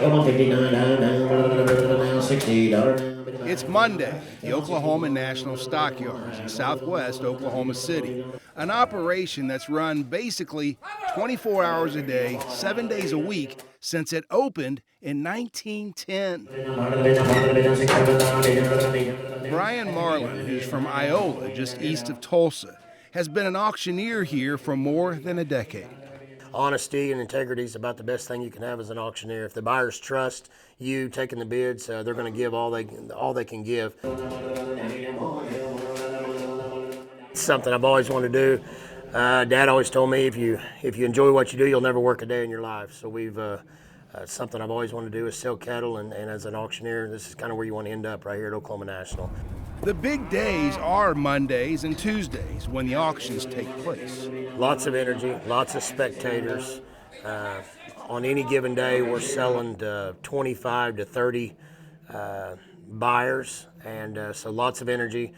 It's Monday at the Oklahoma National Stockyards in southwest Oklahoma City, an operation that's run basically 24 hours a day, 7 days a week since it opened in 1910. Brian Marlin, who's from Iola, just east of Tulsa, has been an auctioneer here for more than a decade. Honesty and integrity is about the best thing you can have as an auctioneer. If the buyers trust you taking the bids, they're going to give all they can give. It's something I've always wanted to do. Dad always told me if you enjoy what you do, you'll never work a day in your life. So it's something I've always wanted to do is sell cattle, and as an auctioneer, this is kind of where you want to end up, right here at Oklahoma National. The big days are Mondays and Tuesdays when the auctions take place. Lots of energy, lots of spectators. On any given day, we're selling 25 to 30 buyers, and so lots of energy.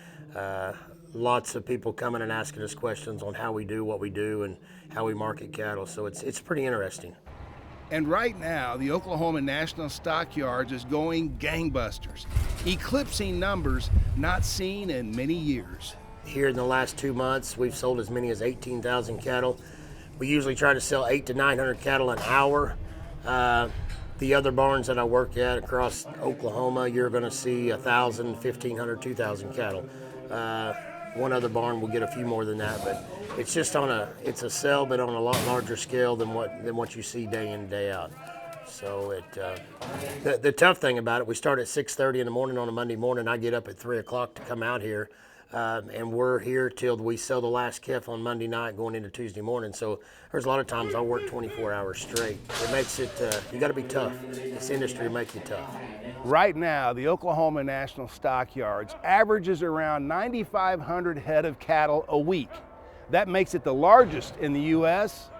Lots of people coming and asking us questions on how we do what we do and how we market cattle. So it's pretty interesting. And right now, the Oklahoma National Stockyards is going gangbusters, eclipsing numbers not seen in many years. Here in the last 2 months, we've sold as many as 18,000 cattle. We usually try to sell 800 to 900 cattle an hour. The other barns that I work at across Oklahoma, you're going to see 1,000, 1,500, 2,000 cattle. One other barn will get a few more than that, but it's just it's a sell, but on a lot larger scale than what you see day in and day out. So the tough thing about it, we start at 6:30 in the morning on a Monday morning. I get up at 3 o'clock to come out here, and we're here till we sell the last calf on Monday night, going into Tuesday morning. So there's a lot of times I work 24 hours straight. It makes it you got to be tough. This industry makes you tough. Right now, the Oklahoma National Stockyards averages around 9,500 head of cattle a week. That makes it the largest in the U.S.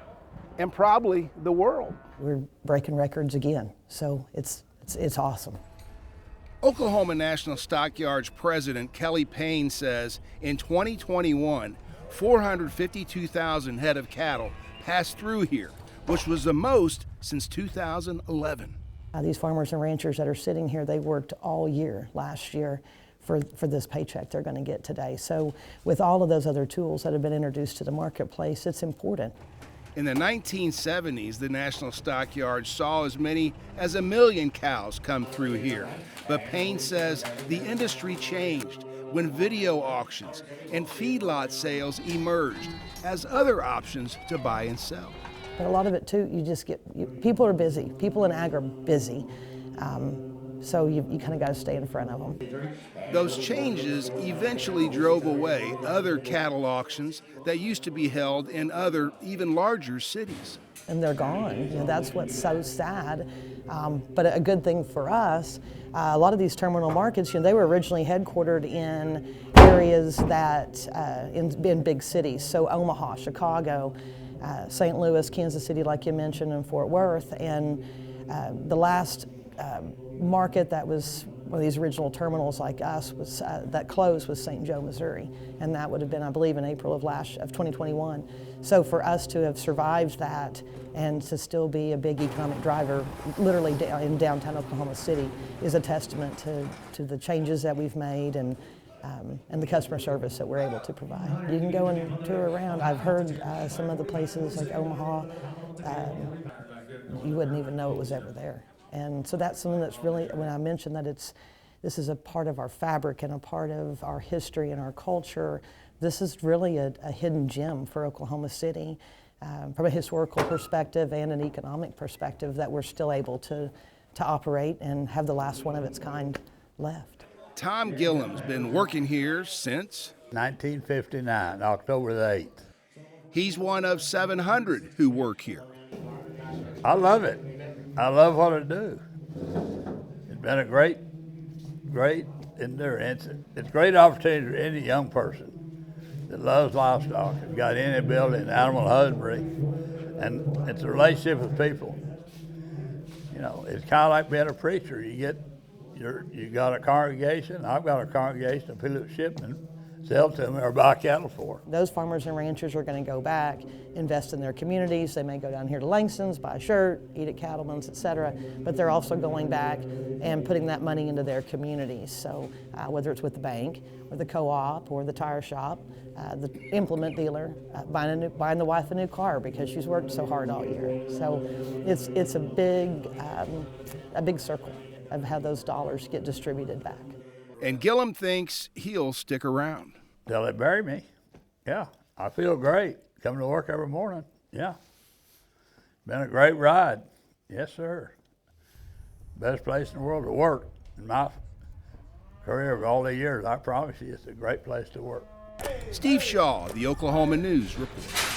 and probably the world. We're breaking records again, so it's awesome. Oklahoma National Stockyards President Kelly Payne says in 2021, 452,000 head of cattle passed through here, which was the most since 2011. These farmers and ranchers that are sitting here, they worked all year last year for this paycheck they're going to get today. So with all of those other tools that have been introduced to the marketplace, it's important. In the 1970s, the National Stockyards saw as many as 1 million cows come through here. But Payne says the industry changed when video auctions and feedlot sales emerged as other options to buy and sell. But a lot of it too, people are busy. People in ag are busy. So you kind of got to stay in front of them. Those changes eventually drove away other cattle auctions that used to be held in other, even larger cities. And they're gone. That's what's so sad. But a good thing for us, a lot of these terminal markets, they were originally headquartered in areas that, in big cities. So Omaha, Chicago, St. Louis, Kansas City, like you mentioned, and Fort Worth. And the last market that was one of these original terminals like us that closed was St. Joe, Missouri, and that would have been, I believe, in April of 2021. So for us to have survived that and to still be a big economic driver, literally in downtown Oklahoma City, is a testament to the changes that we've made and the customer service that we're able to provide. You can go and tour around. I've heard some of the places like Omaha, you wouldn't even know it was ever there. And so that's something that's really, when I mentioned that this is a part of our fabric and a part of our history and our culture, this is really a hidden gem for Oklahoma City from a historical perspective and an economic perspective that we're still able to operate and have the last one of its kind left. Tom Gillam's been working here since 1959, October the 8th. He's one of 700 who work here. I love it. I love what I do. It's been a great endurance. It's a great opportunity for any young person that loves livestock, has got any ability in animal husbandry, and it's a relationship with people. It's kind of like being a preacher. You got a congregation. I've got a congregation of people that shipment. sell to them or buy cattle for. Those farmers and ranchers are going to go back, invest in their communities. They may go down here to Langston's, buy a shirt, eat at Cattleman's, et cetera, but they're also going back and putting that money into their communities. So whether it's with the bank or the co-op or the tire shop, the implement dealer, buying the wife a new car because she's worked so hard all year. So it's a big circle of how those dollars get distributed back. And Gillum thinks he'll stick around. Till they bury me. Yeah, I feel great coming to work every morning. Yeah, been a great ride. Yes, sir. Best place in the world to work in my career of all the years. I promise you, it's a great place to work. Steve Shaw, the Oklahoma News Report.